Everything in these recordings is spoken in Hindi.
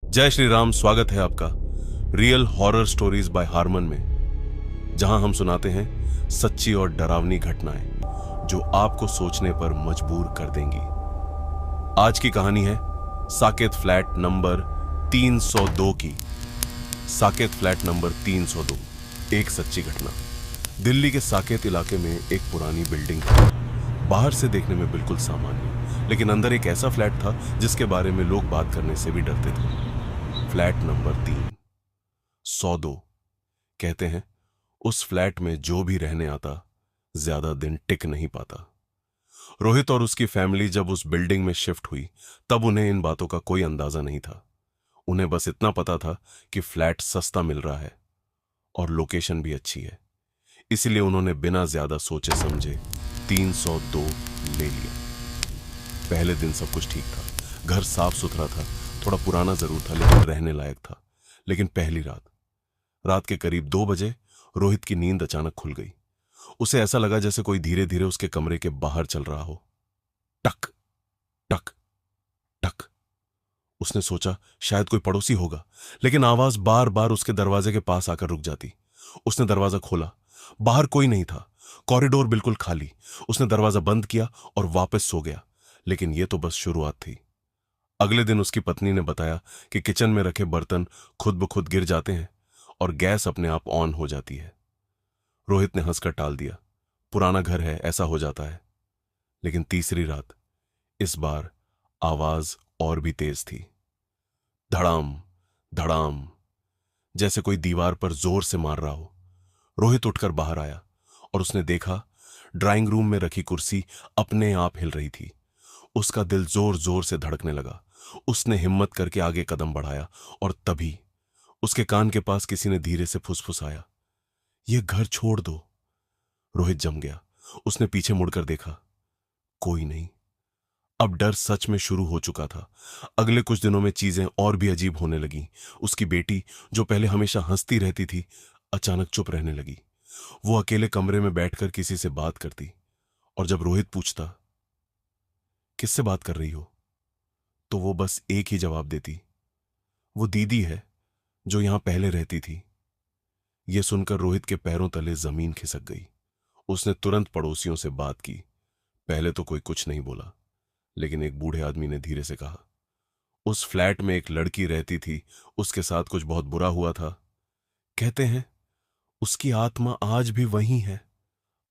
जय श्री राम। स्वागत है आपका real horror stories bye Harman में, जहां हम सुनाते हैं सच्ची और डरावनी घटनाएं जो आपको सोचने पर मजबूर कर देंगी। आज की कहानी है साकेत फ्लैट नंबर 302 की। साकेत फ्लैट नंबर 302 एक सच्ची घटना। दिल्ली के साकेत इलाके में एक पुरानी बिल्डिंग थी। बाहर से देखने में बिल्कुल सामान्य, लेकिन अंदर एक ऐसा फ्लैट था जिसके बारे में लोग बात करने से भी डरते थे। Flat number 302। कहते हैं उस फ्लैट में जो भी रहने आता ज्यादा दिन टिक नहीं पाता। रोहित और उसकी फैमिली जब उस बिल्डिंग में शिफ्ट हुई तब उन्हें इन बातों का कोई अंदाजा नहीं था। उन्हें बस इतना पता था कि फ्लैट सस्ता मिल रहा है और लोकेशन भी अच्छी है, इसलिए उन्होंने बिना ज्यादा सोचे समझे 302 ले लिया। पहले दिन सब कुछ ठीक था। घर साफ सुथरा था, थोड़ा पुराना जरूर था लेकिन रहने लायक था। लेकिन पहली रात के करीब 2 बजे रोहित की नींद अचानक खुल गई। उसे ऐसा लगा जैसे कोई धीरे धीरे उसके कमरे के बाहर चल रहा हो। टक टक टक। उसने सोचा शायद कोई पड़ोसी होगा, लेकिन आवाज बार बार उसके दरवाजे के पास आकर रुक जाती। उसने दरवाजा खोला। बाहर कोई नहीं था, कॉरिडोर बिल्कुल खाली। उसने दरवाजा बंद किया और वापस सो गया। लेकिन यह तो बस शुरुआत थी। अगले दिन उसकी पत्नी ने बताया कि किचन में रखे बर्तन खुद ब खुद गिर जाते हैं और गैस अपने आप ऑन हो जाती है। रोहित ने हंसकर टाल दिया, पुराना घर है, ऐसा हो जाता है। लेकिन तीसरी रात, इस बार आवाज और भी तेज थी। धड़ाम धड़ाम, जैसे कोई दीवार पर जोर से मार रहा हो। रोहित उठकर बाहर आया और उसने देखा ड्राइंग रूम में रखी कुर्सी अपने आप हिल रही थी। उसका दिल जोर जोर से धड़कने लगा। उसने हिम्मत करके आगे कदम बढ़ाया और तभी उसके कान के पास किसी ने धीरे से फुसफुसाया, "यह घर छोड़ दो।" रोहित जम गया। उसने पीछे मुड़कर देखा, कोई नहीं। अब डर सच में शुरू हो चुका था। अगले कुछ दिनों में चीजें और भी अजीब होने लगीं। उसकी बेटी, जो पहले हमेशा हंसती रहती थी, अचानक चुप रहने लगी। वो अकेले कमरे में बैठकर किसी से बात करती, और जब रोहित पूछता, "किससे बात कर रही हो?" तो वो बस एक ही जवाब देती, "वो दीदी है जो यहां पहले रहती थी।" यह सुनकर रोहित के पैरों तले जमीन खिसक गई। उसने तुरंत पड़ोसियों से बात की। पहले तो कोई कुछ नहीं बोला, लेकिन एक बूढ़े आदमी ने धीरे से कहा, "उस फ्लैट में एक लड़की रहती थी, उसके साथ कुछ बहुत बुरा हुआ था। कहते हैं उसकी आत्मा आज भी वहीं है।"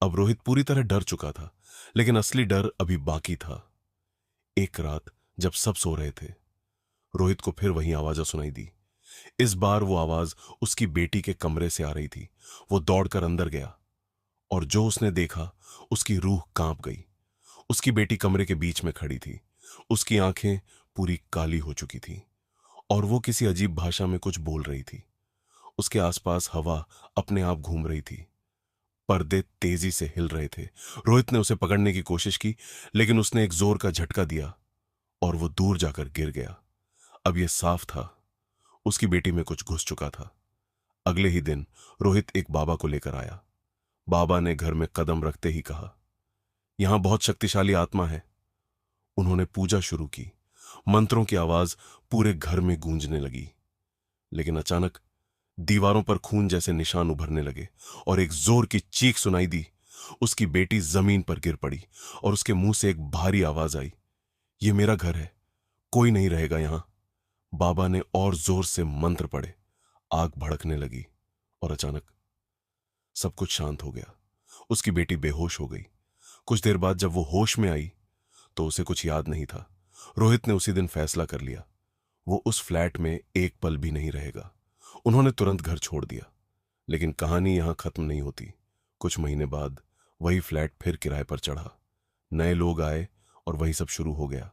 अब रोहित पूरी तरह डर चुका था, लेकिन असली डर अभी बाकी था। एक रात जब सब सो रहे थे, रोहित को फिर वही आवाज सुनाई दी। इस बार वो आवाज उसकी बेटी के कमरे से आ रही थी। वो दौड़कर अंदर गया और जो उसने देखा, उसकी रूह कांप गई। उसकी बेटी कमरे के बीच में खड़ी थी। उसकी आंखें पूरी काली हो चुकी थी और वो किसी अजीब भाषा में कुछ बोल रही थी। उसके आसपास हवा अपने आप घूम रही थी। पर्दे तेजी से हिल रहे थे। रोहित ने उसे पकड़ने की कोशिश की, लेकिन उसने एक जोर का झटका दिया और वो दूर जाकर गिर गया। अब यह साफ था, उसकी बेटी में कुछ घुस चुका था। अगले ही दिन रोहित एक बाबा को लेकर आया। बाबा ने घर में कदम रखते ही कहा, "यहां बहुत शक्तिशाली आत्मा है।" उन्होंने पूजा शुरू की। मंत्रों की आवाज पूरे घर में गूंजने लगी। लेकिन अचानक दीवारों पर खून जैसे निशान उभरने लगे और एक जोर की चीख सुनाई दी। उसकी बेटी जमीन पर गिर पड़ी और उसके मुंह से एक भारी आवाज आई, "यह मेरा घर है, कोई नहीं रहेगा यहां।" बाबा ने और जोर से मंत्र पढ़े। आग भड़कने लगी और अचानक सब कुछ शांत हो गया। उसकी बेटी बेहोश हो गई। कुछ देर बाद जब वो होश में आई तो उसे कुछ याद नहीं था। रोहित ने उसी दिन फैसला कर लिया, वो उस फ्लैट में एक पल भी नहीं रहेगा। उन्होंने तुरंत घर छोड़ दिया। लेकिन कहानी यहां खत्म नहीं होती। कुछ महीने बाद वही फ्लैट फिर किराए पर चढ़ा। नए लोग आए और वही सब शुरू हो गया।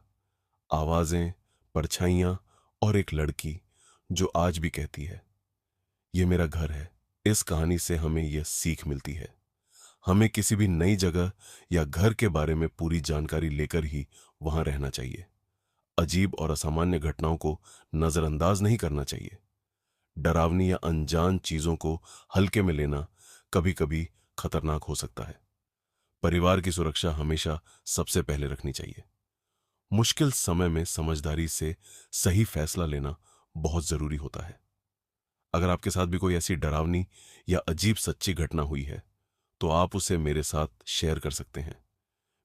आवाजें, परछाइयां और एक लड़की जो आज भी कहती है, "ये मेरा घर है।" इस कहानी से हमें यह सीख मिलती है, हमें किसी भी नई जगह या घर के बारे में पूरी जानकारी लेकर ही वहां रहना चाहिए। अजीब और असामान्य घटनाओं को नजरअंदाज नहीं करना चाहिए। डरावनी या अनजान चीजों को हल्के में लेना कभी कभी खतरनाक हो सकता है। परिवार की सुरक्षा हमेशा सबसे पहले रखनी चाहिए। मुश्किल समय में समझदारी से सही फैसला लेना बहुत जरूरी होता है। अगर आपके साथ भी कोई ऐसी डरावनी या अजीब सच्ची घटना हुई है तो आप उसे मेरे साथ शेयर कर सकते हैं।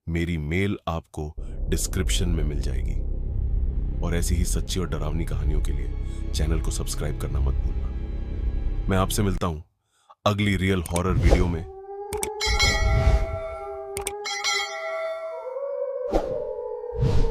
मेरी मेल आपको डिस्क्रिप्शन में मिल जाएगी। और ऐसी ही सच्ची और डरावनी कहानियों के लिए चैनल को सब्सक्राइब करना मत भूलना। मैं आपसे मिलता हूं अगली रियल हॉरर वीडियो में।